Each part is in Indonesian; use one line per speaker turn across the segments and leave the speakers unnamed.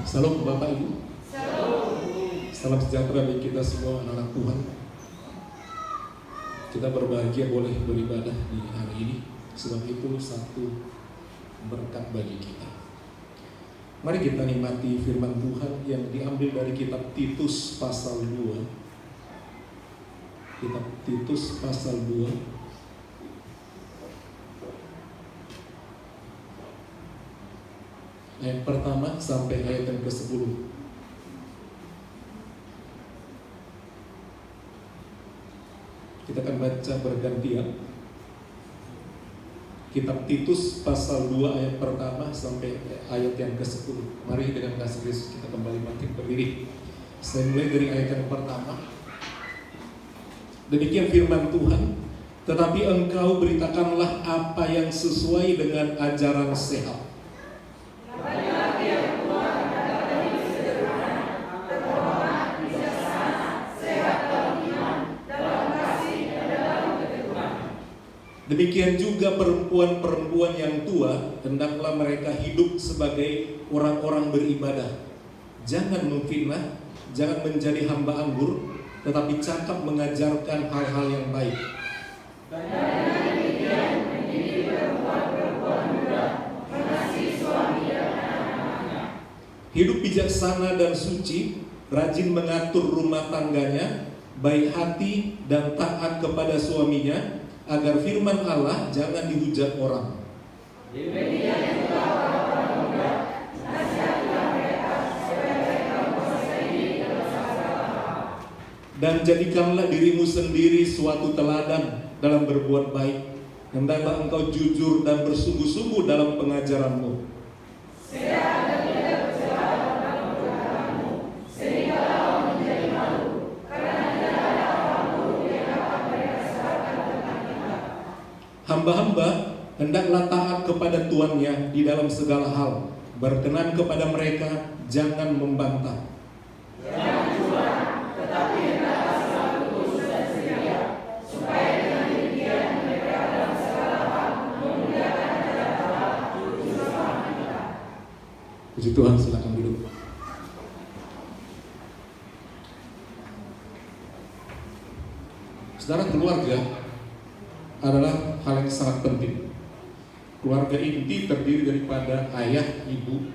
Salam Bapak Ibu. Salam sejahtera bagi kita semua anak-anak Tuhan. Kita berbahagia boleh beribadah di hari ini, sebab itu satu berkat bagi kita. Mari kita nikmati firman Tuhan yang diambil dari kitab Titus pasal 2. Kitab Titus pasal 2. Ayat pertama sampai ayat yang ke-10. Kita akan baca bergantian. Kitab Titus pasal 2 ayat pertama sampai ayat yang ke-10. Mari dengan kasih Kristus kita kembali bangkit berdiri. Saya mulai dari ayat yang pertama. Demikian firman Tuhan, tetapi engkau beritakanlah apa yang sesuai dengan ajaran sehat. Demikian juga perempuan-perempuan yang tua, hendaklah mereka hidup sebagai orang-orang beribadah. Jangan memfitnah, jangan menjadi hamba anggur, tetapi cakap mengajarkan hal-hal yang baik. Hidup bijaksana dan suci, rajin mengatur rumah tangganya, baik hati dan taat kepada suaminya, agar firman Allah jangan dihujat orang. Dan jadikanlah dirimu sendiri suatu teladan dalam berbuat baik. Hendaklah engkau jujur dan bersungguh-sungguh dalam pengajaranmu. Hamba-hamba hendaklah taat kepada tuannya di dalam segala hal, berkenan kepada mereka, jangan membantah. Jangan curang, tetapi hendaklah selalu tulus dan setia, supaya dengan demikian mereka dalam segala hal memuliakan hadirat Allah, Juru Selamat kita. Puji Tuhan, silakan duduk. Saudara, keluarga adalah hal yang sangat penting. Keluarga inti terdiri daripada ayah, ibu,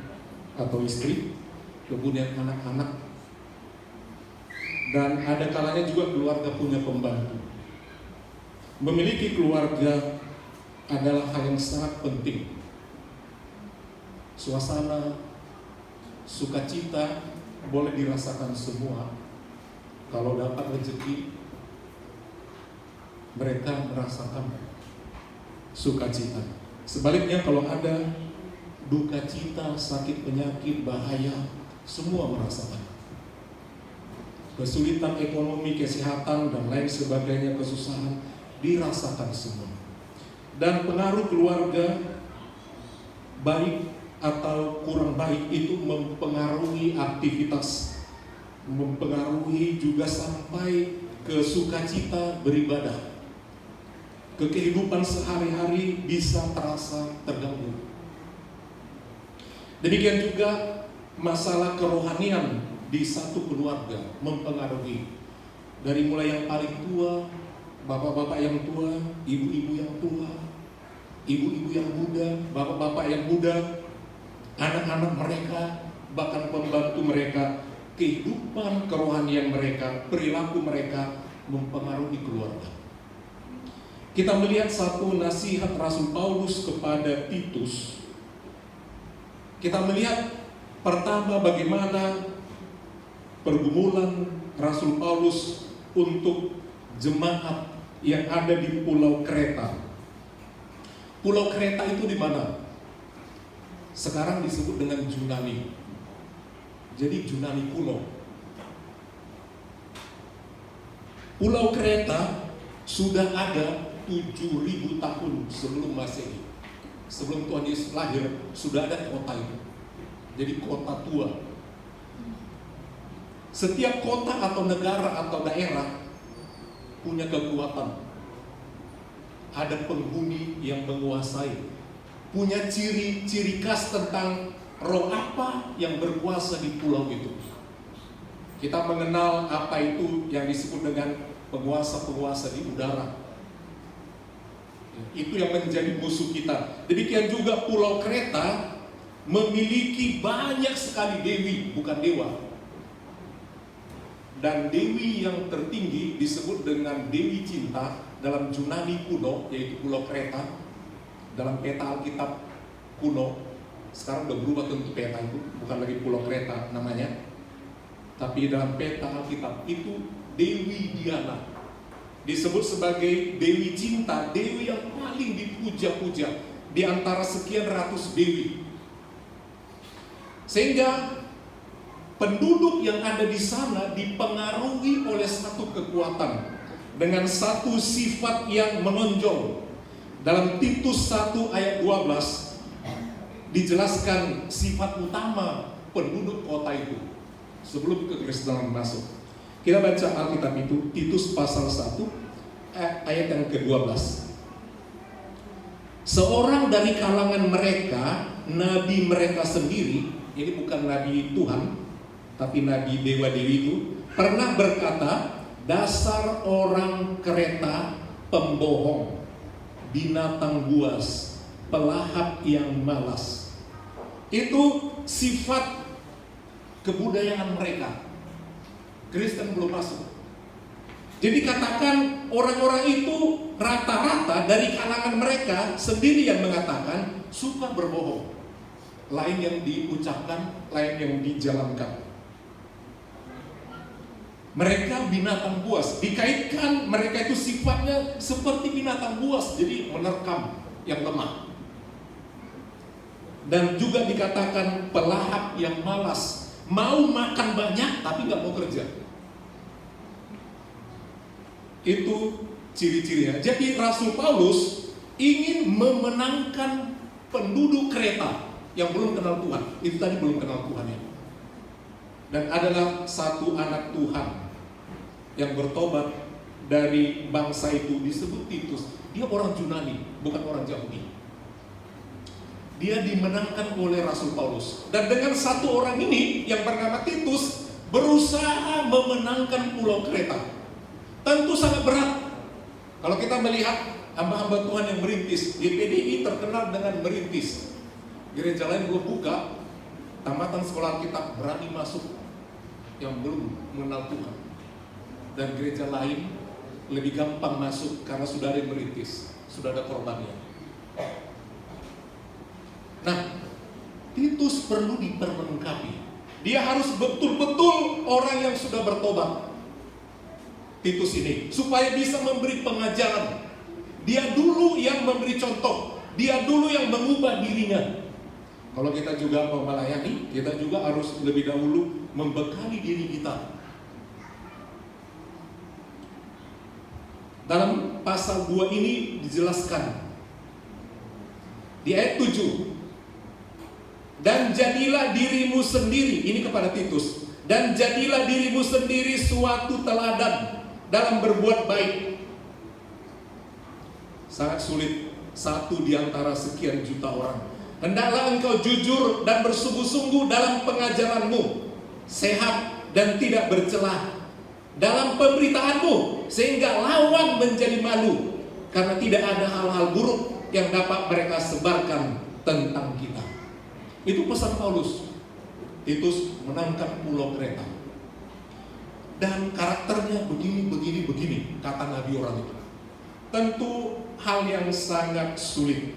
atau istri, kemudian anak-anak, dan ada kalanya juga keluarga punya pembantu. Memiliki keluarga adalah hal yang sangat penting. Suasana sukacita boleh dirasakan semua. Kalau dapat rezeki, mereka merasakan sukacita. Sebaliknya kalau ada duka cita, sakit, penyakit, bahaya, semua merasakan. Kesulitan ekonomi, kesehatan, dan lain sebagainya, kesusahan, dirasakan semua. Dan pengaruh keluarga baik atau kurang baik itu mempengaruhi aktivitas, mempengaruhi juga sampai ke sukacita beribadah. Kehidupan sehari-hari bisa terasa terganggu. Demikian juga masalah kerohanian di satu keluarga mempengaruhi. Dari mulai yang paling tua, bapak-bapak yang tua, ibu-ibu yang tua, ibu-ibu yang muda, bapak-bapak yang muda, anak-anak mereka, bahkan pembantu mereka, kehidupan kerohanian mereka, perilaku mereka mempengaruhi keluarga. Kita melihat satu nasihat Rasul Paulus kepada Titus. Kita melihat pertama bagaimana pergumulan Rasul Paulus untuk jemaat yang ada di Pulau Kreta. Pulau Kreta itu di mana? Sekarang disebut dengan Yunani. Jadi Yunani pulau. Pulau Kreta sudah ada 7.000 tahun sebelum Masehi. Sebelum Tuhan Yesus lahir, sudah ada kota itu. Jadi kota tua. Setiap kota atau negara atau daerah punya kekuatan. Ada penghuni yang menguasai. Punya ciri khas tentang roh apa yang berkuasa di pulau itu. Kita mengenal apa itu yang disebut dengan penguasa-penguasa di udara. Itu yang menjadi musuh kita. Demikian juga Pulau Kreta memiliki banyak sekali dewi, bukan dewa. Dan dewi yang tertinggi disebut dengan Dewi Cinta dalam Yunani kuno, yaitu Pulau Kreta. Dalam peta Alkitab kuno, sekarang udah berubah tentu peta itu, bukan lagi Pulau Kreta namanya. Tapi dalam peta Alkitab itu Dewi Diana disebut sebagai Dewi Cinta, dewi yang paling dipuja-puja di antara sekian ratus dewi. Sehingga penduduk yang ada di sana dipengaruhi oleh satu kekuatan dengan satu sifat yang menonjol. Dalam Titus 1 ayat 12 dijelaskan sifat utama penduduk kota itu. Sebelum kekristenan masuk, kita baca Alkitab itu, Titus pasal 1 ayat yang ke-12. Seorang dari kalangan mereka, nabi mereka sendiri, ini bukan nabi Tuhan, tapi nabi dewa-dewi itu, pernah berkata, dasar orang Kreta pembohong, binatang buas, pelahap yang malas. Itu sifat kebudayaan mereka. Kristen belum masuk. Jadi katakan orang-orang itu rata-rata dari kalangan mereka sendiri yang mengatakan suka berbohong. Lain yang diucapkan, lain yang dijalankan. Mereka binatang buas. Dikaitkan mereka itu sifatnya seperti binatang buas, jadi menerkam yang lemah. Dan juga dikatakan pelahap yang malas. Mau makan banyak tapi nggak mau kerja. Itu ciri-cirinya. Jadi Rasul Paulus ingin memenangkan penduduk Kreta yang belum kenal Tuhan. Itu tadi belum kenal Tuhan ya. Dan adalah satu anak Tuhan yang bertobat dari bangsa itu disebut Titus. Dia orang Yunani, bukan orang Yahudi. Dia dimenangkan oleh Rasul Paulus. Dan dengan satu orang ini yang bernama Titus berusaha memenangkan Pulau Kreta. Tentu sangat berat. Kalau kita melihat hamba-hamba Tuhan yang merintis, GPDI terkenal dengan merintis. Gereja lain belum buka, tamatan sekolah Alkitab berani masuk yang belum mengenal Tuhan. Dan gereja lain lebih gampang masuk karena sudah ada yang merintis, sudah ada korbannya. Nah, Titus perlu diperlengkapi. Dia harus betul-betul orang yang sudah bertobat. Titus ini supaya bisa memberi pengajaran. Dia dulu yang memberi contoh. Dia dulu yang mengubah dirinya. Kalau kita juga mau melayani, kita juga harus lebih dahulu membekali diri kita. Dalam pasal 2 ini dijelaskan di ayat 7. Dan jadilah dirimu sendiri, ini kepada Titus, dan jadilah dirimu sendiri suatu teladan dalam berbuat baik. Sangat sulit, satu di antara sekian juta orang. Hendaklah engkau jujur dan bersungguh-sungguh dalam pengajaranmu, sehat dan tidak bercelah dalam pemberitaanmu, sehingga lawan menjadi malu, karena tidak ada hal-hal buruk yang dapat mereka sebarkan tentang kita. Itu pesan Paulus. Titus menangkan Pulau Kreta. Dan karakternya begini, kata nabi orang itu. Tentu hal yang sangat sulit.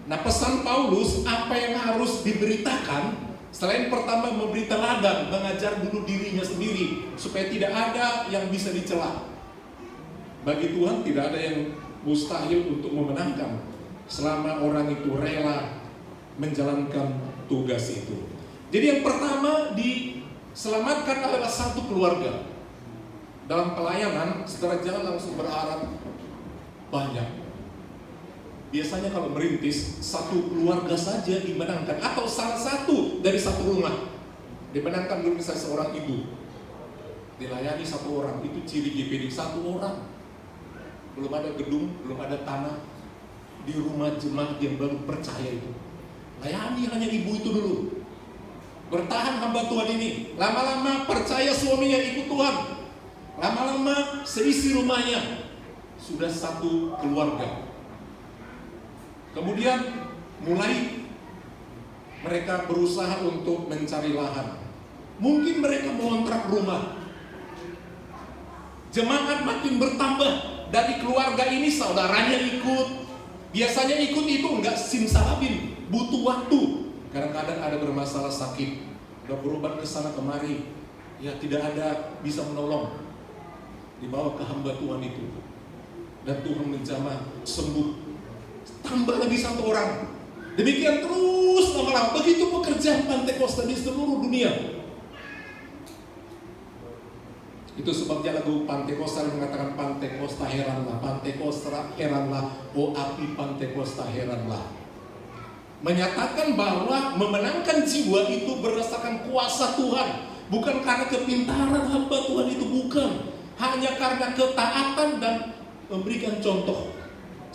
Nah, pesan Paulus apa yang harus diberitakan? Selain pertama memberi teladan, mengajar dulu dirinya sendiri supaya tidak ada yang bisa dicela. Bagi Tuhan tidak ada yang mustahil untuk memenangkan selama orang itu rela menjalankan tugas itu. Jadi yang pertama diselamatkan adalah satu keluarga. Dalam pelayanan, saudara jangan langsung berharap banyak. Biasanya kalau merintis, satu keluarga saja dimenangkan, atau salah satu dari satu rumah dimenangkan. Dulu misalnya seorang ibu dilayani satu orang, itu ciri GPD, satu orang. Belum ada gedung, belum ada tanah, di rumah jemaat yang baru percaya itu. Layani hanya ibu itu dulu. Bertahan hamba Tuhan ini. Lama-lama percaya suaminya ikut Tuhan. Lama-lama seisi rumahnya sudah satu keluarga. Kemudian mulai mereka berusaha untuk mencari lahan. Mungkin mereka mengontrak rumah. Jemaat makin bertambah. Dari keluarga ini saudaranya ikut. Biasanya ikut itu enggak simsalabim, butuh waktu. Kadang-kadang ada bermasalah sakit, udah berobat ke sana kemari, ya tidak ada bisa menolong. Dibawa ke hamba Tuhan itu, dan Tuhan menjamah sembuh. Tambah lagi satu orang. Demikian terus lama-lama. Begitu pekerjaan Pantekosta di seluruh dunia. Itu sebabnya lagu Pantekosta mengatakan Pantekosta heranlah, Pantekosta heranlah, oh api Pantekosta heranlah. Menyatakan bahwa memenangkan jiwa itu berdasarkan kuasa Tuhan, bukan karena kepintaran hamba Tuhan itu, bukan. Hanya karena ketaatan dan memberikan contoh.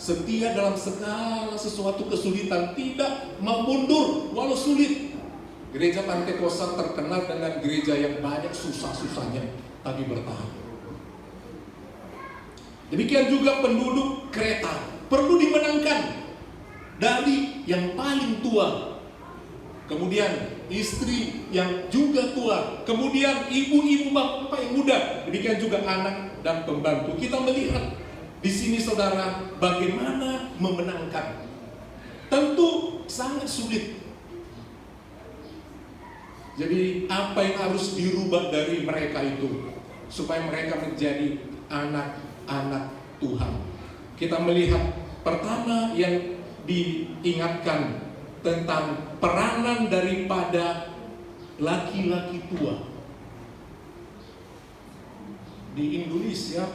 Setia dalam segala sesuatu kesulitan, tidak mau mundur walau sulit. Gereja Pantekosta terkenal dengan gereja yang banyak susah-susahnya, tapi bertahan. Demikian juga penduduk Kreta perlu dimenangkan dari yang paling tua, kemudian istri yang juga tua, kemudian ibu-ibu bapak yang muda, demikian juga anak dan pembantu. Kita melihat di sini saudara bagaimana memenangkan. Tentu sangat sulit. Jadi apa yang harus dirubah dari mereka itu supaya mereka menjadi anak-anak Tuhan? Kita melihat pertama yang diingatkan tentang peranan daripada laki-laki tua. Di Indonesia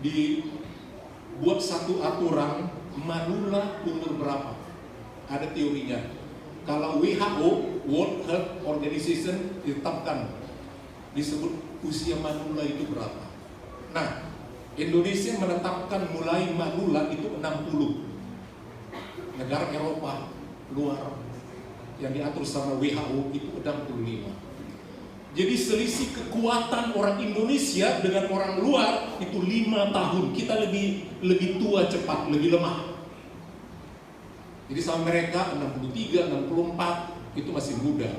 dibuat satu aturan manula umur berapa. Ada teorinya. Kalau WHO, World Health Organization, ditetapkan disebut usia manula itu berapa. Nah, Indonesia menetapkan mulai manula itu 60. Negara Eropa luar yang diatur sama WHO itu 65. Jadi selisih kekuatan orang Indonesia dengan orang luar itu 5 tahun. Kita lebih tua cepat, lebih lemah. Jadi sama mereka 63, 64 itu masih muda,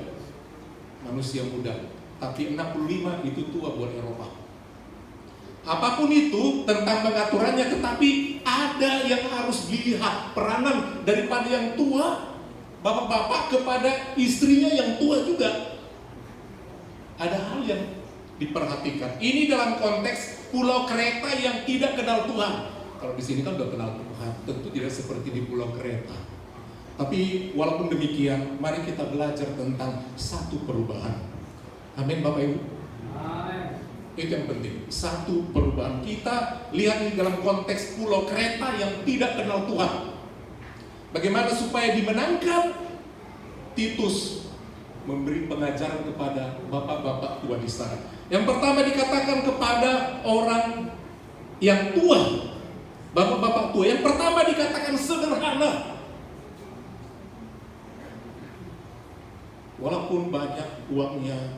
manusia muda. Tapi 65 itu tua buat Eropa. Apapun itu tentang pengaturannya, tetapi ada yang harus dilihat peranan daripada yang tua, bapak-bapak kepada istrinya yang tua juga. Ada hal yang diperhatikan. Ini dalam konteks Pulau Kreta yang tidak kenal Tuhan. Kalau di sini kan udah kenal Tuhan, tentu tidak seperti di Pulau Kreta. Tapi walaupun demikian, mari kita belajar tentang satu perubahan. Amin Bapak Ibu. Amin. Itu yang penting, satu perubahan. Kita lihat ini dalam konteks Pulau Kreta yang tidak kenal Tuhan. Bagaimana supaya dimenangkan? Titus memberi pengajaran kepada bapak-bapak tua di sana. Yang pertama dikatakan kepada orang yang tua, bapak-bapak tua. Yang pertama dikatakan sederhana. Walaupun banyak uangnya,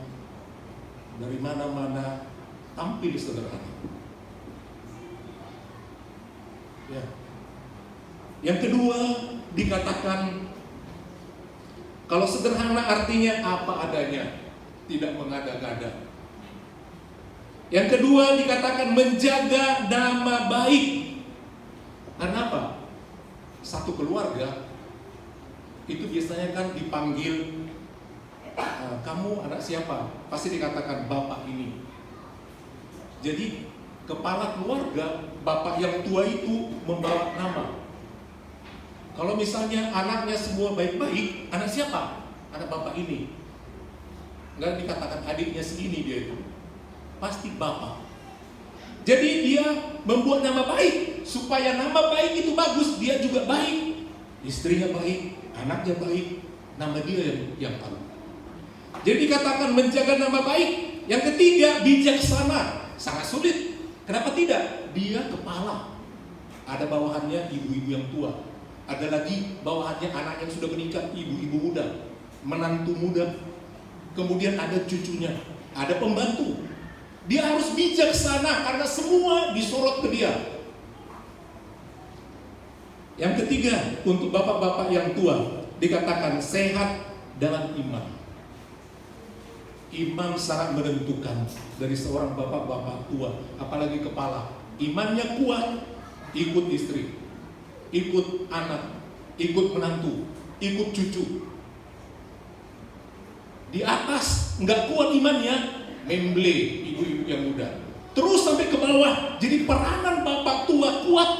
dari mana-mana tampil sederhana. Ya. Yang kedua dikatakan kalau sederhana artinya apa adanya, tidak mengada-ngada. Yang kedua dikatakan menjaga nama baik. Karena apa? Satu keluarga itu biasanya kan dipanggil, kamu anak siapa? Pasti dikatakan bapak ini. Jadi kepala keluarga, bapak yang tua itu membawa nama. Kalau misalnya anaknya semua baik-baik, anak siapa? Anak bapak ini. Enggak dikatakan adiknya si ini dia itu. Pasti bapak. Jadi dia membuat nama baik, supaya nama baik itu bagus, dia juga baik. Istrinya baik, anaknya baik, nama dia yang tahu. Jadi dikatakan menjaga nama baik. Yang ketiga, bijaksana. Sangat sulit. Kenapa tidak? Dia kepala. Ada bawahannya ibu-ibu yang tua. Ada lagi bawahannya anak yang sudah menikah, ibu-ibu muda, menantu muda. kemudian ada cucunya, ada pembantu. Dia harus bijaksana karena semua disorot ke dia. Yang ketiga, untuk bapak-bapak yang tua, dikatakan sehat dalam iman. Iman sangat menentukan dari seorang bapak-bapak tua, apalagi kepala. Imannya kuat, ikut istri, ikut anak, ikut menantu, ikut cucu. Di atas nggak kuat imannya, memble ibu-ibu yang muda. Terus sampai ke bawah, jadi peranan bapak tua kuat.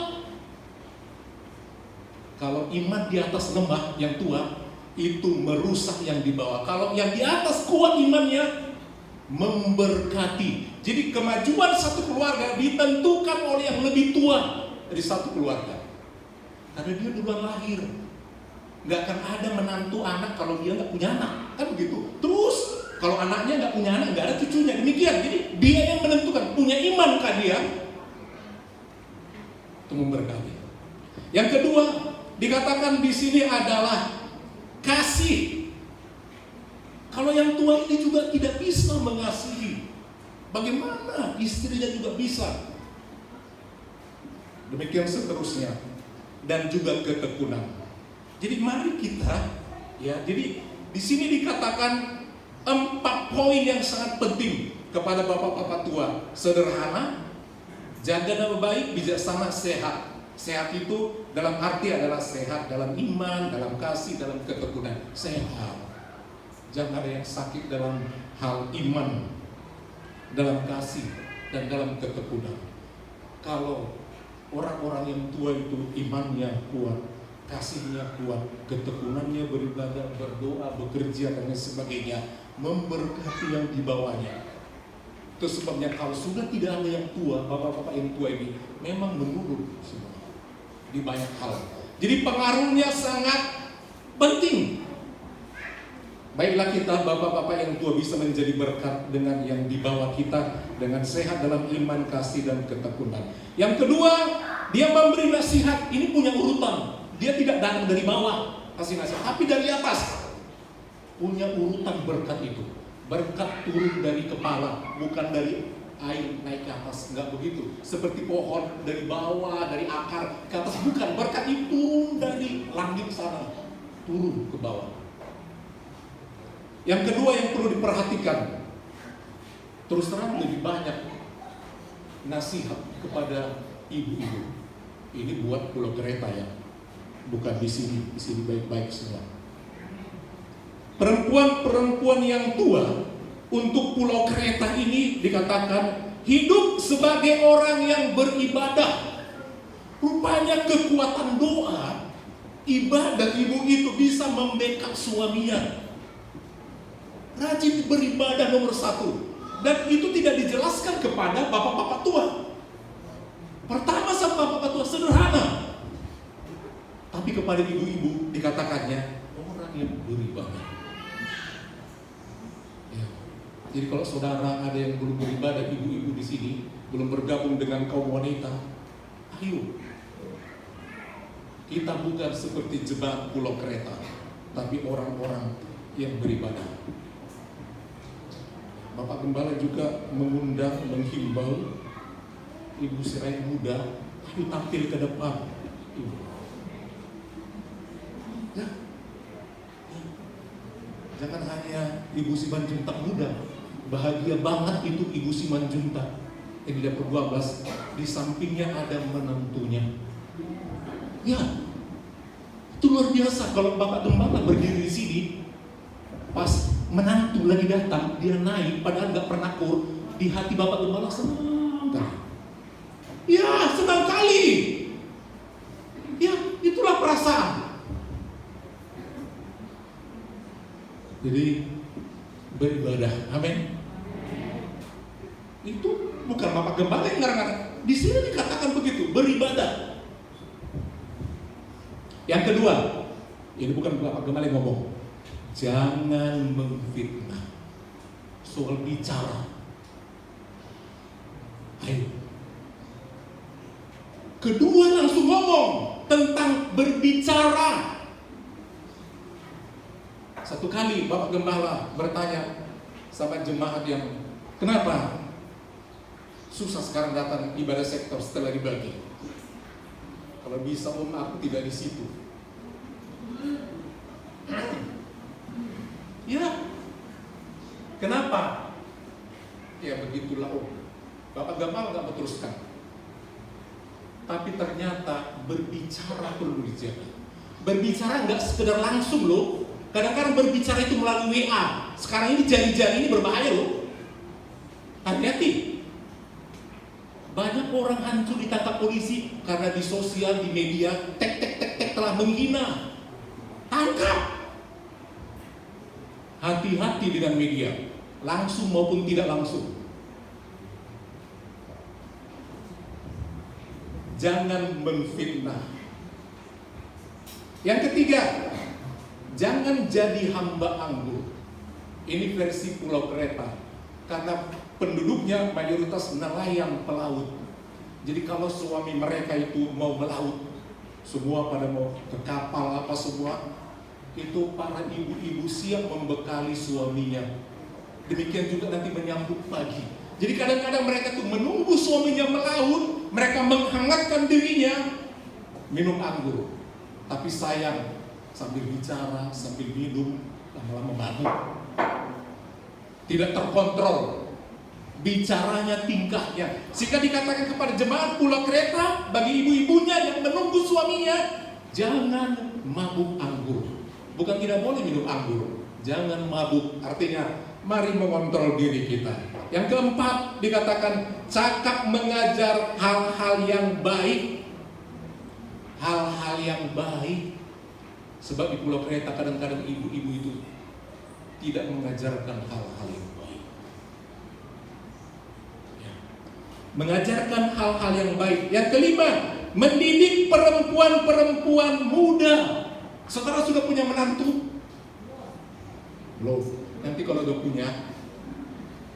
Kalau iman di atas lemah yang tua, itu merusak yang di bawah. Kalau yang di atas kuat imannya, memberkati. Jadi kemajuan satu keluarga ditentukan oleh yang lebih tua dari satu keluarga. Karena dia duluan lahir. Gak akan ada menantu anak kalau dia gak punya anak. Kan begitu. Terus kalau anaknya gak punya anak, gak ada cucunya. Demikian. Jadi dia yang menentukan. Punya iman kah dia? Itu memberkati. Yang kedua, dikatakan di sini adalah kasih. Kalau yang tua ini juga tidak bisa mengasihi, bagaimana istrinya juga bisa? Demikian seterusnya. Dan juga ketekunan. Jadi mari kita, ya. Jadi di sini dikatakan 4 poin yang sangat penting kepada bapak-bapak tua. Sederhana, jaga nama baik, bijaksana, sehat. Sehat itu dalam arti adalah sehat dalam iman, dalam kasih, dalam ketekunan. Sehat. Jangan ada yang sakit dalam hal iman, dalam kasih, dan dalam ketekunan. Kalau orang-orang yang tua itu imannya kuat, kasihnya kuat, ketekunannya beribadah, berdoa, bekerja, dan sebagainya, memberkati yang di bawahnya. Itu sebabnya kalau sudah tidak ada yang tua, bapak-bapak yang tua ini memang menurun semua di banyak hal. Jadi pengaruhnya sangat penting. Baiklah kita bapak-bapak yang tua bisa menjadi berkat dengan yang di bawah kita, dengan sehat dalam iman, kasih, dan ketekunan. Yang kedua, dia memberi nasihat. Ini punya urutan. Dia tidak datang dari bawah kasih nasihat, tapi dari atas. Punya urutan berkat itu. Berkat turun dari kepala, bukan dari air naik ke atas. Enggak begitu. Seperti pohon dari bawah, dari akar ke atas. Bukan. Berkat itu turun dari langit sana, turun ke bawah. Yang kedua yang perlu diperhatikan, terus terang lebih banyak nasihat kepada ibu-ibu. Ini buat Pulau Kereta ya, bukan di sini baik-baik semua. Perempuan-perempuan yang tua untuk Pulau Kereta ini dikatakan hidup sebagai orang yang beribadah. Rupanya kekuatan doa, ibadah ibu itu bisa membackup suaminya. Rajin beribadah nomor 1. Dan itu tidak dijelaskan kepada bapak-bapak tua. Pertama sama bapak-bapak tua sederhana. Tapi kepada ibu-ibu dikatakannya orang yang beribadah. Ya. Jadi kalau saudara ada yang belum beribadah, ibu-ibu di sini belum bergabung dengan kaum wanita, ayo. Kita bukan seperti jemaat Pulau Kereta, tapi orang-orang yang beribadah. Bapak Gembala juga mengundang, menghimbau ibu serai muda, ayo tampil ke depan. Ya. Jangan hanya ibu Simanjuntak muda, bahagia banget itu ibu Simanjuntak yang di dapur 12, di sampingnya ada menantunya. Ya, itu luar biasa. Kalau Bapak Gembala berdiri di sini, pas menantu lagi datang, dia naik, padahal nggak pernah kur, di hati Bapak Gembala senang kan? Ya, senang kali. Ya, itulah perasaan. Jadi beribadah, amin. Itu bukan Bapak Gembala yang ngarang-ngarang. Di sini dikatakan begitu, beribadah. Yang kedua, ini bukan Bapak Gembala yang ngomong. Jangan memfitnah soal bicara. Ayo. Kedua langsung ngomong tentang berbicara. Satu kali Bapak Gembala bertanya, sama jemaat yang kenapa susah sekarang datang ibadah sektor setelah dibagi. Kalau bisa om, aku tidak di situ. Ya, kenapa? Ya begitulah om. Bapak gampang nggak berteruskan. Tapi ternyata berbicara perlu dijaga. Berbicara nggak sekedar langsung loh. Kadang-kadang berbicara itu melalui WA. Sekarang ini jari-jari ini berbahaya loh. Hati-hati. Banyak orang hancur ditangkap polisi karena di sosial, di media, tek telah menghina. Tangkap. Hati-hati dengan media, langsung maupun tidak langsung. Jangan menfitnah. Yang ketiga, jangan jadi hamba anggur. Ini versi Pulau Kreta. Karena penduduknya mayoritas nelayan pelaut. Jadi kalau suami mereka itu mau melaut, semua pada mau ke kapal apa semua, itu para ibu-ibu siap membekali suaminya. Demikian juga nanti menyambut pagi. Jadi kadang-kadang mereka tuh menunggu suaminya melaut, mereka menghangatkan dirinya, minum anggur. Tapi sayang, sambil bicara, sambil minum, lama-lama mabuk. Tidak terkontrol bicaranya, tingkahnya. Sehingga dikatakan kepada jemaat Pulau Kreta, bagi ibu-ibunya yang menunggu suaminya, jangan mabuk anggur. Bukan tidak boleh minum anggur, jangan mabuk. Artinya, mari mengontrol diri kita. Yang keempat, dikatakan cakap mengajar hal-hal yang baik. Hal-hal yang baik. Sebab di Pulau Kreta kadang-kadang ibu-ibu itu tidak mengajarkan hal-hal yang baik. Ya. Mengajarkan hal-hal yang baik. Yang kelima, mendidik perempuan-perempuan muda. Saudara sudah punya menantu? Belum. Nanti kalau udah punya,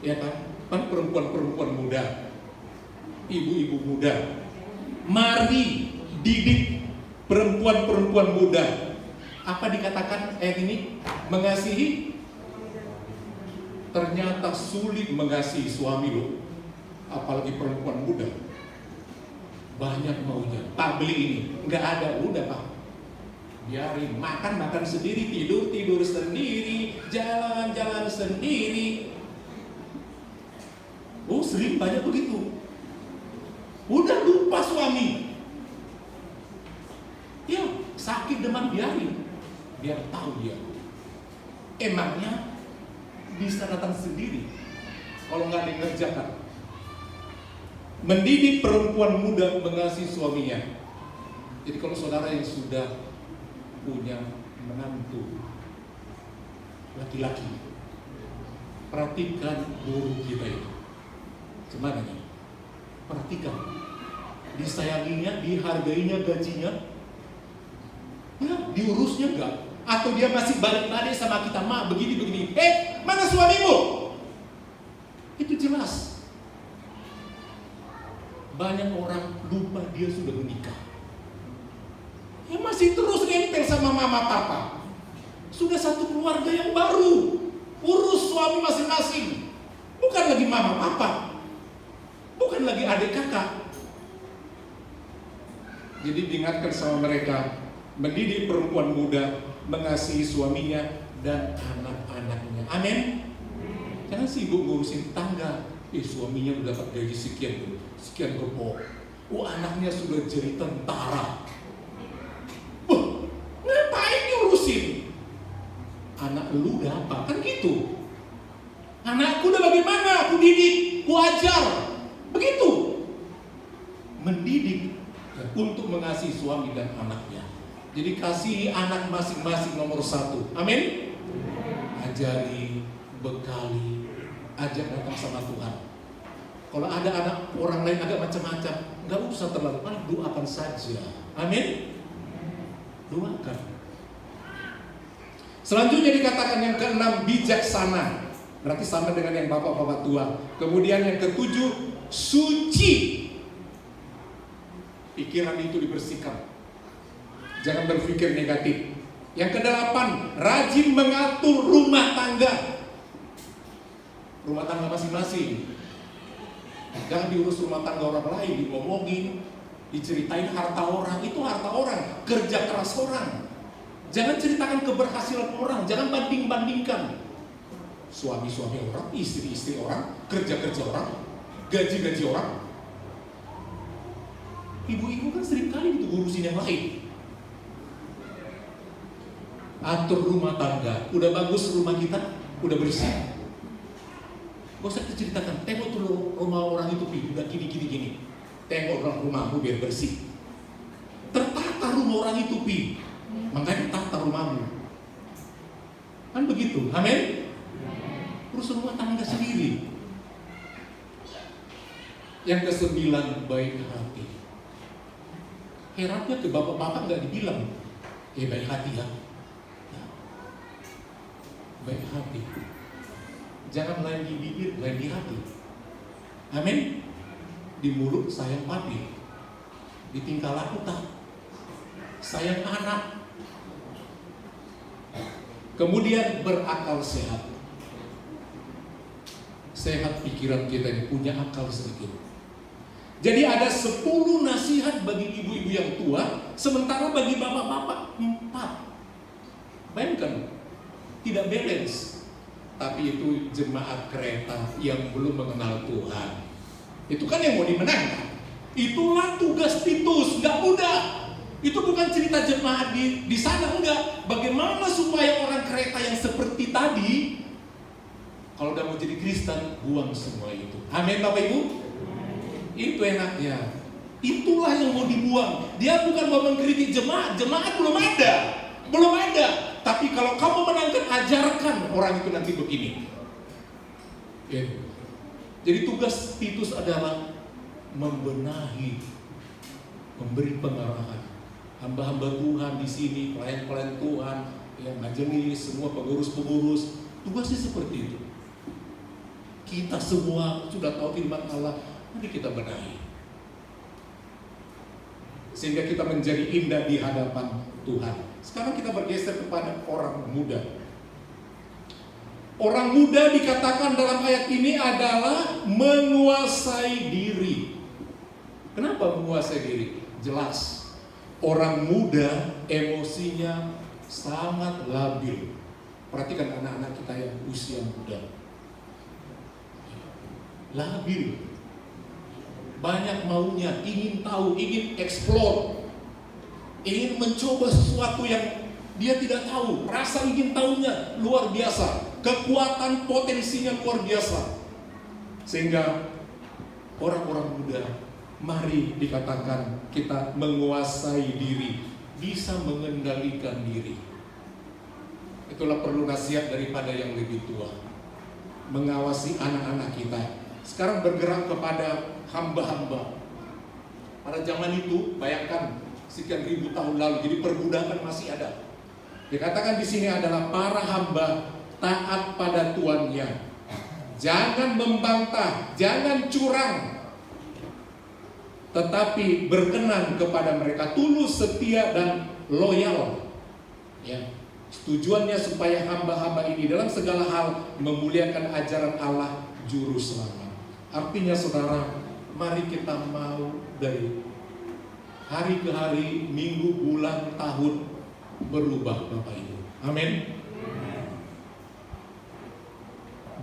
ya kan perempuan-perempuan muda, ibu-ibu muda, mari didik perempuan-perempuan muda. Apa dikatakan ayat ini? Mengasihi. Ternyata sulit mengasihi suami loh, apalagi perempuan muda. Banyak maunya. Pak beli ini, nggak ada, udah pak. Biarin, makan sendiri, tidur sendiri, jalan sendiri. Oh sering banyak begitu. Udah lupa suami. Ya sakit demam biarin, biar tahu dia. Emangnya bisa datang sendiri kalau nggak dikerjakan. Mendidik perempuan muda mengasihi suaminya. Jadi kalau saudara yang sudah punya menantu laki-laki, perhatikan guru kita itu. Gimana nih? Perhatikan, disayanginya, dihargainya gajinya, ya, diurusnya enggak? Atau dia masih balik-balik sama kita, mak begini. Mana suamimu? Itu jelas. Banyak orang lupa dia sudah menikah. Ya masih terus nempel sama mama papa. Sudah satu keluarga yang baru. Urus suami masing-masing. Bukan lagi mama papa. Bukan lagi adik kakak. Jadi diingatkan sama mereka, mendidik perempuan muda mengasihi suaminya dan anak-anaknya. Amin. Jangan sibuk ngurusin tangga. Suaminya udah dapat gaji sekian gepok. Anaknya sudah jadi tentara. Ngapain diurusin? Anak lu udah apa? Kan gitu. Anakku udah bagaimana? Aku didik, aku ajar. Begitu. Mendidik untuk mengasihi suami dan anaknya. Jadi kasihi anak masing-masing nomor satu. Amin. Ajari, bekali, ajak datang sama Tuhan. Kalau ada anak orang lain agak macam-macam, nggak usah terlalu panik, doakan saja. Amin. Doakan. Selanjutnya dikatakan yang keenam, bijaksana. Berarti sama dengan yang bapak-bapak tua. Kemudian yang ketujuh, suci. Pikiran itu dibersihkan. Jangan berpikir negatif. Yang kedelapan, rajin mengatur rumah tangga. rumah tangga masing-masing. Jangan diurus rumah tangga orang lain, diomongin, diceritain harta orang. Itu harta orang, kerja keras orang. Jangan ceritakan keberhasilan orang, jangan banding-bandingkan. Suami-suami orang, istri-istri orang, kerja-kerja orang, gaji-gaji orang. Ibu-ibu kan sering kali itu ngurusin yang lain. Atur rumah tangga, udah bagus rumah kita, udah bersih. Gak usah diceritakan, tengok tuh rumah orang itu, udah gini. Tengok rumahmu biar bersih. Tertata rumah orang itu, makanya tata rumahmu. Kan begitu, amin? Urus rumah tangga sendiri. Yang ke-9, baik hati. Herannya ke bapak-bapak gak dibilang, baik hati ya. Baik hati. Jangan lain di bibir, lain di hati. Amin. Di mulut sayang papi, di tingkah laku tak sayang anak. Kemudian berakal sehat. Sehat pikiran kita ini, punya akal sedikit. Jadi ada 10 nasihat bagi ibu-ibu yang tua, sementara bagi bapak-bapak 4. Bayangkan, tidak balance. Tapi itu jemaat kereta yang belum mengenal Tuhan. Itu kan yang mau dimenangkan. Itulah tugas Titus, nggak mudah. Itu bukan cerita jemaat di sana, enggak. Bagaimana supaya orang kereta yang seperti tadi, kalau udah mau jadi Kristen, buang semua itu. Amin Bapak Ibu? Itu enaknya. Itulah yang mau dibuang. Dia bukan mau mengkritik jemaat belum ada. Tapi kalau kamu menangkan, ajarkan orang itu nanti begini. Jadi tugas Titus adalah membenahi, memberi pengarahan. Hamba-hamba Tuhan di sini, pelayan-pelayan Tuhan, yang majelis, semua pengurus-pengurus, tugasnya seperti itu. Kita semua sudah tahu firman Allah, mari kita benahi. Sehingga kita menjadi indah di hadapan Tuhan. Sekarang kita bergeser kepada orang muda. Orang muda dikatakan dalam ayat ini adalah menguasai diri. Kenapa menguasai diri? Jelas, orang muda emosinya sangat labil. Perhatikan anak-anak kita yang usia muda. Labil. Banyak maunya, ingin tahu, ingin explore, ingin mencoba sesuatu yang dia tidak tahu. Rasa ingin tahunya luar biasa, kekuatan potensinya luar biasa. Sehingga orang-orang muda, mari dikatakan kita menguasai diri, bisa mengendalikan diri. Itulah perlu nasihat daripada yang lebih tua, mengawasi anak-anak kita. Sekarang bergerak kepada hamba-hamba. Pada zaman itu, bayangkan sekian ribu tahun lalu, jadi perbudakan masih ada. Dikatakan di sini adalah para hamba taat pada tuannya. Jangan membantah, jangan curang, tetapi berkenan kepada mereka, tulus, setia, dan loyal. Ya. Tujuannya supaya hamba-hamba ini dalam segala hal memuliakan ajaran Allah Juru Selamat. Artinya saudara, mari kita mau dari hari ke hari, minggu, bulan, tahun berubah Bapak Ibu. Amin.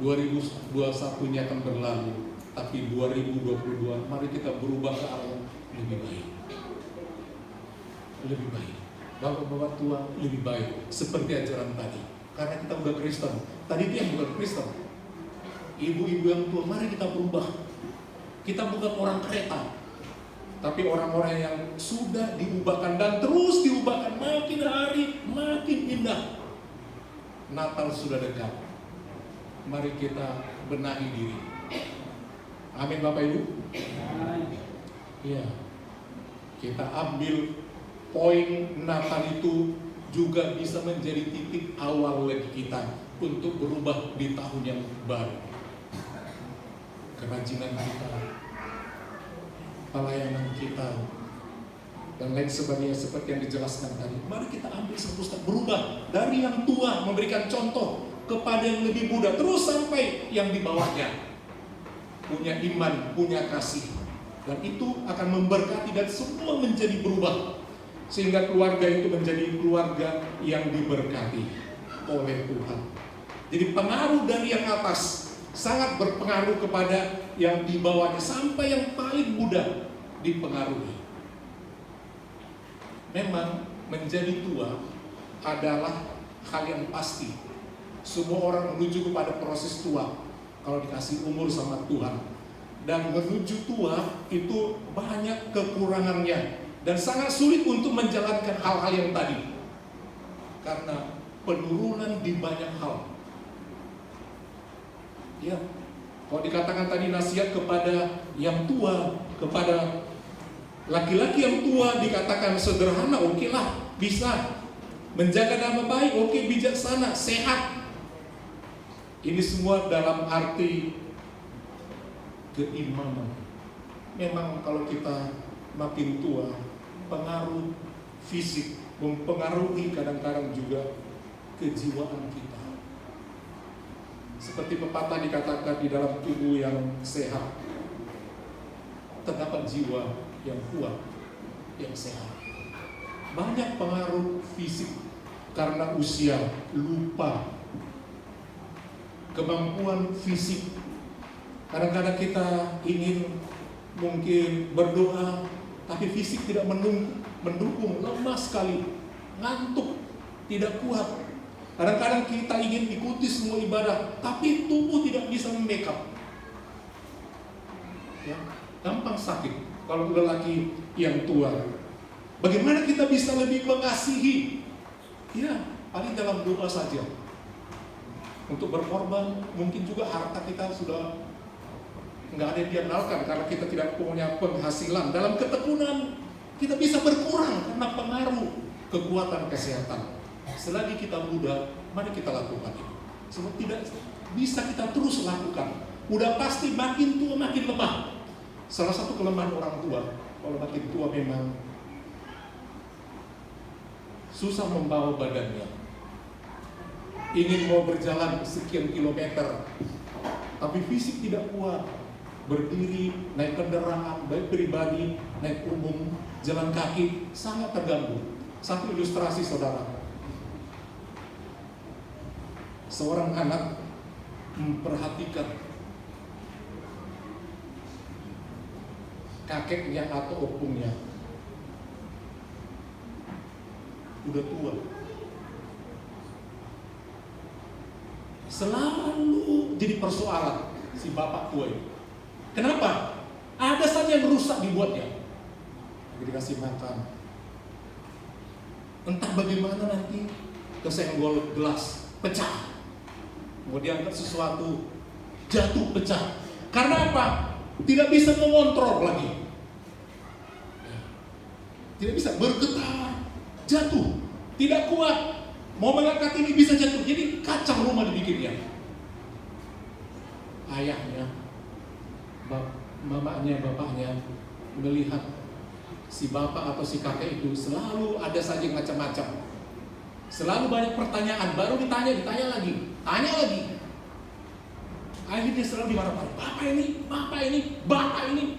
2021-nya akan berlalu, tapi 2022 mari kita berubah ke arah yang lebih baik. Lebih baik. Bapak-bapak tua lebih baik, seperti ajaran tadi. Karena kita udah Kristen. Tadi itu yang bukan Kristen. Ibu-ibu yang tua, mari kita berubah. Kita bukan orang kereta, tapi orang-orang yang sudah diubahkan dan terus diubahkan, makin hari makin indah. Natal sudah dekat. Mari kita benahi diri. Amin Bapak Ibu. Iya. Kita ambil poin Natal itu juga bisa menjadi titik awal bagi kita untuk berubah di tahun yang baru. Kerajinan kita, pelayanan kita, dan lain sebagainya seperti yang dijelaskan tadi. Mari kita ambil satu step, berubah dari yang tua, memberikan contoh kepada yang lebih muda, terus sampai yang di bawahnya. Punya iman, punya kasih. Dan itu akan memberkati dan semua menjadi berubah. Sehingga keluarga itu menjadi keluarga yang diberkati oleh Tuhan. Jadi pengaruh dari yang atas sangat berpengaruh kepada yang di bawahnya, sampai yang paling muda dipengaruhi. Memang menjadi tua adalah hal yang pasti. Semua orang menuju kepada proses tua kalau dikasih umur sama Tuhan. Dan menuju tua itu banyak kekurangannya dan sangat sulit untuk menjalankan hal-hal yang tadi, karena penurunan di banyak hal. Ya, kalau dikatakan tadi nasihat kepada yang tua, kepada laki-laki yang tua dikatakan sederhana, oke lah, bisa. Menjaga nama baik, oke, bijaksana, sehat. Ini semua dalam arti keimanan. Memang kalau kita makin tua, pengaruh fisik mempengaruhi kadang-kadang juga kejiwaan kita. Seperti pepatah dikatakan, di dalam tubuh yang sehat terdapat jiwa yang kuat, yang sehat. Banyak pengaruh fisik karena usia, lupa, kemampuan fisik. Kadang-kadang kita ingin mungkin berdoa, tapi fisik tidak mendukung, lemah sekali, ngantuk, tidak kuat. Kadang-kadang kita ingin ikuti semua ibadah, tapi tubuh tidak bisa membackup. Ya, gampang sakit kalau udah lagi yang tua. Bagaimana kita bisa lebih mengasihi? Ya, paling dalam doa saja. Untuk berkorban, mungkin juga harta kita sudah nggak ada yang diandalkan karena kita tidak punya penghasilan. Dalam ketekunan kita bisa berkurang karena pengaruh kekuatan kesehatan. Selagi kita muda, mari kita lakukan itu. Sebab tidak bisa kita terus lakukan. Udah pasti makin tua makin lemah. Salah satu kelemahan orang tua, kalau makin tua memang susah membawa badannya. Ingin mau berjalan sekian kilometer, tapi fisik tidak kuat. Berdiri, naik kendaraan, baik pribadi, naik umum, jalan kaki, sangat terganggu. Satu ilustrasi saudara. Seorang anak memperhatikan kakeknya atau opungnya. Udah tua. Selalu jadi persoalan si bapak tua ini. Kenapa? Ada saja yang rusak dibuatnya. Lagi dikasih makan. Entah bagaimana nanti kesenggol gelas, pecah. Kemudian sesuatu jatuh, pecah. Karena apa? Tidak bisa mengontrol lagi. Tidak bisa, bergetar, jatuh, tidak kuat. Mau mengangkat ini bisa jatuh. Jadi kacau rumah dibikinnya. Ayahnya, mamanya, bapaknya melihat si bapak atau si kakek itu selalu ada saja macam-macam. Selalu banyak pertanyaan, baru ditanya lagi, tanya lagi. Akhirnya selalu dimarah-marah, bapak ini.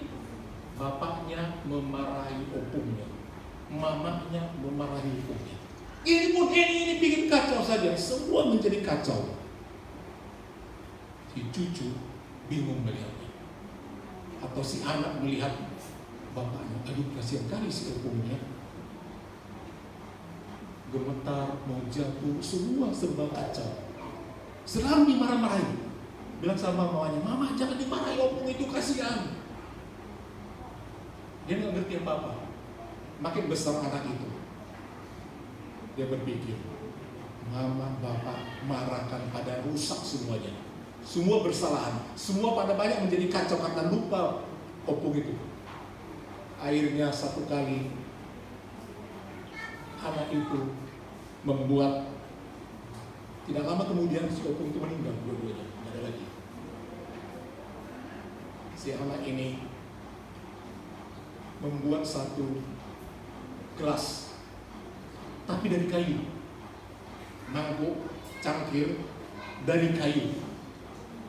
Bapaknya memarahi opungnya, mamanya memarahi opungnya. Ini pun ini bikin kacau saja, semua menjadi kacau. Si cucu bingung melihatnya, atau si anak melihat bapaknya, aduh kasihan kali si opungnya. Gemetar, mau jatuh, semua serba kacau. Selalu dimarah-marahi. Bilang sama mamanya, mama jangan dimarahi opung itu, kasihan. Dia nggak ngerti apa-apa. Makin besar anak itu, dia berpikir, mama, bapak marahkan pada rusak semuanya. Semua bersalahan, semua pada banyak menjadi kacau karena lupa opung itu. Akhirnya satu kali anak itu membuat, tidak lama kemudian si opung itu meninggal dua-duanya, tidak ada lagi. Si anak ini membuat satu gelas, tapi dari kayu, mangkuk, cangkir, dari kayu.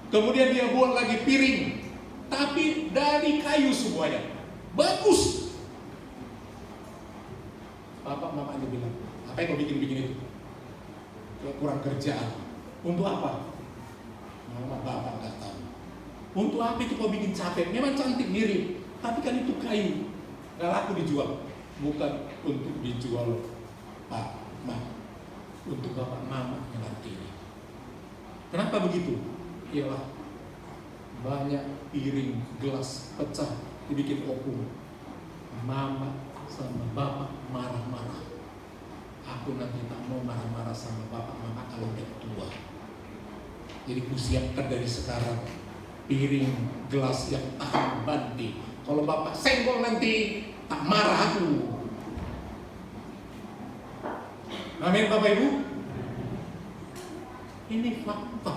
Kemudian dia buat lagi piring, tapi dari kayu semuanya. Bagus. Bapak mamanya bilang, apa yang kau bikin itu? Kayak kurang kerjaan. Untuk apa? Mama bapak nggak tahu. Untuk apa itu kau bikin capek? Memang cantik mirip, tapi kan itu kayu, nggak laku dijual. Bukan untuk dijual, Pak, Ma, untuk bapak mama yang nanti ini. Kenapa begitu? Ialah banyak piring gelas pecah dibikin opung. Mama sama bapak marah-marah. Aku nanti tak mau marah-marah sama bapak mama kalau udah tua. Jadi kusiapkan dari sekarang piring gelas yang tahan banting. Kalau bapak senggol nanti tak marah aku. Amin Bapak Ibu. Ini fakta.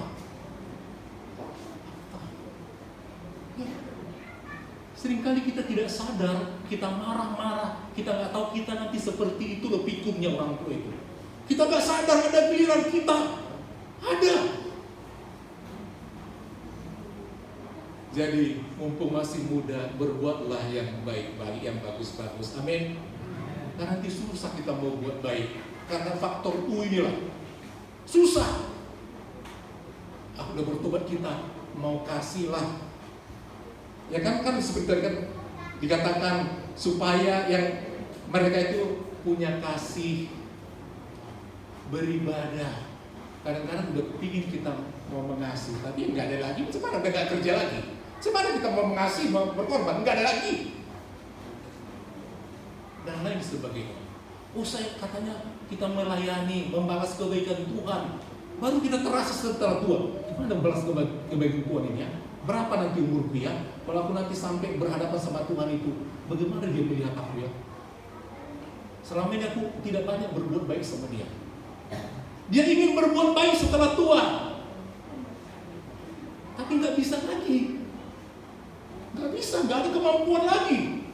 Seringkali kita tidak sadar, kita marah-marah, kita nggak tahu kita nanti seperti itu loh pikumnya orang tua itu. Kita nggak sadar ada giliran kita ada. Jadi mumpung masih muda, berbuatlah yang baik-baik, yang bagus-bagus. Amin. Karena nanti susah kita mau buat baik, karena faktor U inilah susah. Aku udah bertobat, kita mau kasihlah. Ya kan seperti kan dikatakan supaya yang mereka itu punya kasih beribadah. Kadang-kadang udah kepingin kita mau mengasihi, tapi nggak ada lagi. Semana udah nggak kerja lagi. Semana kita mau mengasihi, mau berkorban, nggak ada lagi. Dan lain sebagainya. Saya katanya kita melayani, membalas kebaikan Tuhan. Baru kita terasa setelah tua. Gimana membalas kebaikan Tuhan ini ya? Berapa nanti umurku ya? Kalau aku nanti sampai berhadapan sama Tuhan itu, bagaimana dia melihat aku ya? Selama ini aku tidak banyak berbuat baik sama dia. Dia ingin berbuat baik setelah tua, tapi nggak bisa lagi. Nggak bisa, nggak ada kemampuan lagi.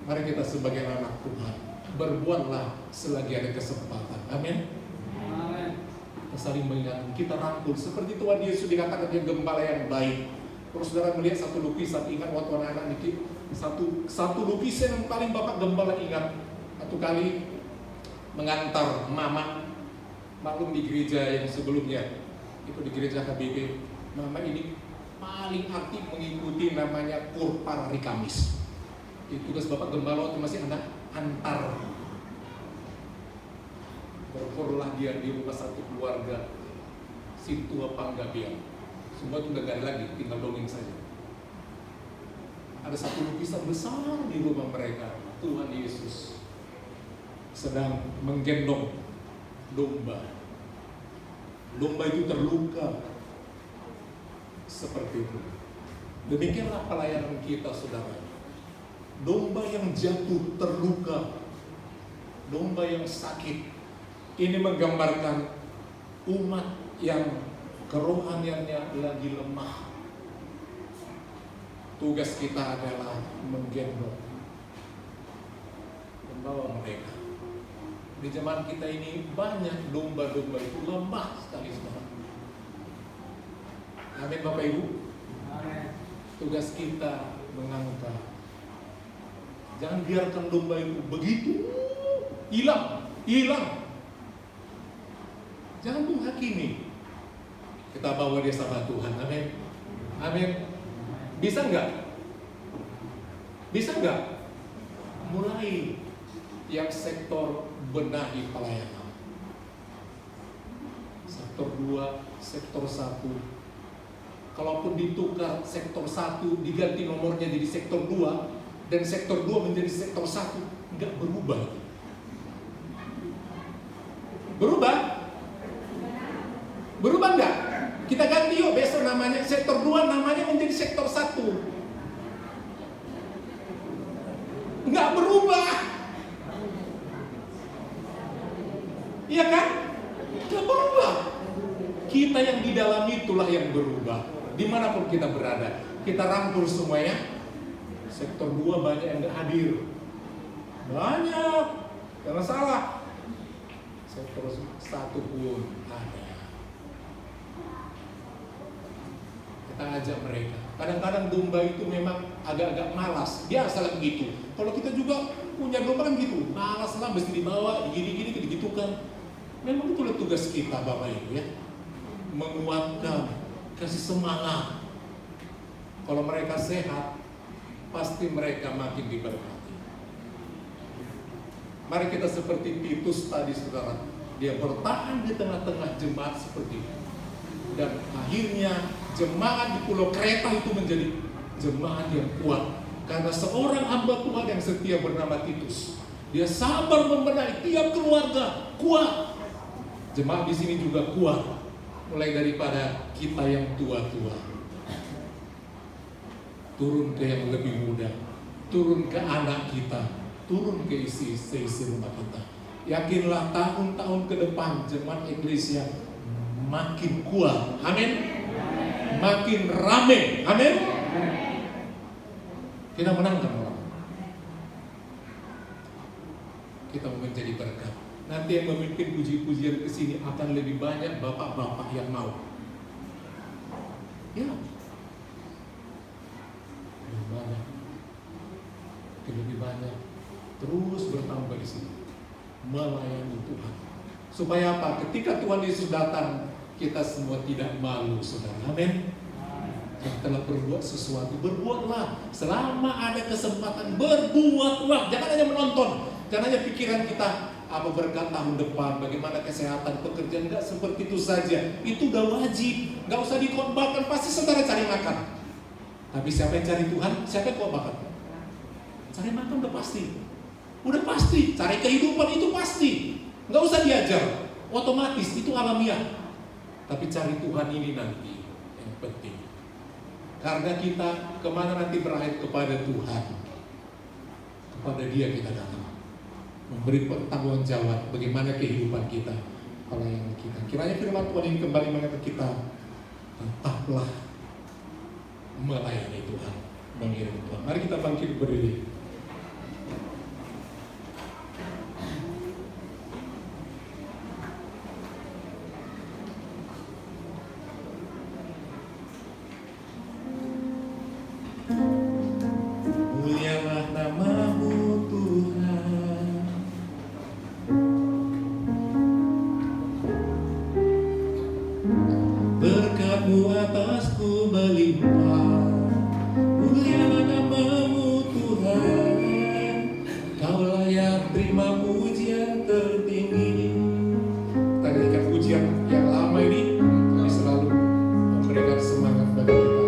Mari kita sebagai anak Tuhan, berbuatlah selagi ada kesempatan. Amin. Kita saling mengingatkan, kita rangkul seperti Tuhan Yesus dikatakan dia gembala yang baik. Kalau saudara melihat satu lukisan, ingat waktu anak-anak dikit, satu lukisan yang paling Bapak gembala ingat. Satu kali mengantar mama, maklum di gereja yang sebelumnya, itu di gereja KBB, mama ini paling aktif mengikuti namanya kur para hari Kamis. Itu tugas Bapak gembala waktu masih anak antar. Berkorlah dia di rumah satu keluarga Sintua Panggabean. Semua itu udah gak ada lagi, tinggal dongeng saja. Ada satu lukisan besar di rumah mereka. Tuhan Yesus sedang menggendong domba. Domba itu terluka. Seperti itu. Demikianlah pelayanan kita, saudara. Domba yang jatuh terluka. Domba yang sakit. Ini menggambarkan umat yang kerohaniannya lagi lemah. Tugas kita adalah menggendong, membawa mereka. Di zaman kita ini banyak domba-domba itu lemah sekali sekarang. Amin Bapak Ibu. Tugas kita mengangkat. Jangan biarkan domba itu begitu hilang. Jangan menghakimi. Kita bawa dia sama Tuhan. Amin. Amin. Bisa enggak? Bisa enggak? Mulai yang sektor benahi pelayanan. Sektor 2, sektor 1. Kalaupun ditukar sektor 1 diganti nomornya jadi sektor 2 dan sektor 2 menjadi sektor 1, enggak berubah. Berubah? Berubah enggak? Kita ganti yuk besok namanya sektor 2 namanya menjadi sektor 1. Enggak berubah. Iya kan? Enggak berubah. Kita yang di dalam itulah yang berubah. Dimanapun kita berada, kita rangkul semuanya. Sektor 2 banyak yang enggak hadir. Banyak. Jangan salah. Sektor 1 pun ada. kita ajak mereka. Kadang-kadang domba itu memang agak-agak malas, biasalah begitu. Kalau kita juga punya domba kan gitu, malas lah, mesti dibawa, gini-gini, digitukan. Memang itulah tugas kita Bapak Ibu ya, menguatkan, kasih semangat. Kalau mereka sehat, pasti mereka makin diberkati. Mari kita seperti Titus tadi saudara, dia bertahan di tengah-tengah jemaat seperti itu. Dan akhirnya jemaat di Pulau Kreta itu menjadi jemaat yang kuat. Karena seorang hamba Tuhan yang setia bernama Titus, dia sabar membenahi tiap keluarga, kuat. Jemaat di sini juga kuat, mulai daripada kita yang tua-tua, turun ke yang lebih muda, turun ke anak kita, turun ke isi rumah kita. Yakinlah tahun-tahun ke depan jemaat Eklesia makin kuat, amin. Makin rame, amin. Kita menangkan orang. Kita menjadi berkat. Nanti yang memimpin puji-pujian ke sini akan lebih banyak bapak-bapak yang mau. Ya. Lebih banyak. Terus bertambah di sini. Melayani Tuhan. Supaya apa? Ketika Tuhan Yesus datang, kita semua tidak malu, saudara. Amin. Yang telah berbuat sesuatu, berbuatlah. Selama ada kesempatan, berbuatlah. Jangan hanya menonton. Jangan hanya pikiran kita apa berkat tahun depan, bagaimana kesehatan, pekerjaan. Enggak seperti itu saja. Itu udah wajib. Enggak usah dikhotbahkan. Pasti saudara cari makan. Tapi siapa yang cari Tuhan? Siapa yang khotbahkan? Cari makan udah pasti. Udah pasti. Cari kehidupan itu pasti. Enggak usah diajar. Otomatis itu alamiah. Tapi cari Tuhan ini nanti yang penting. Karena kita kemana nanti berakhir kepada Tuhan. Kepada Dia kita datang. Memberi pertanggung jawab bagaimana kehidupan kita. Pelayanan kita. Kiranya firman Tuhan ini kembali mengatakan kita tetaplah melayani Tuhan, mengiring Tuhan. Mari kita bangkit berdiri. Mulialah nama-Mu Tuhan. Berkat-Mu atasku melimpah. Mulialah nama-Mu Tuhan. Kau layak terima pujian tertinggi. Kita nyanyikan pujian yang lama ini, tapi selalu memberikan semangat bagi kita.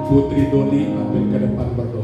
Putri Doli ambil ke depan berdoa.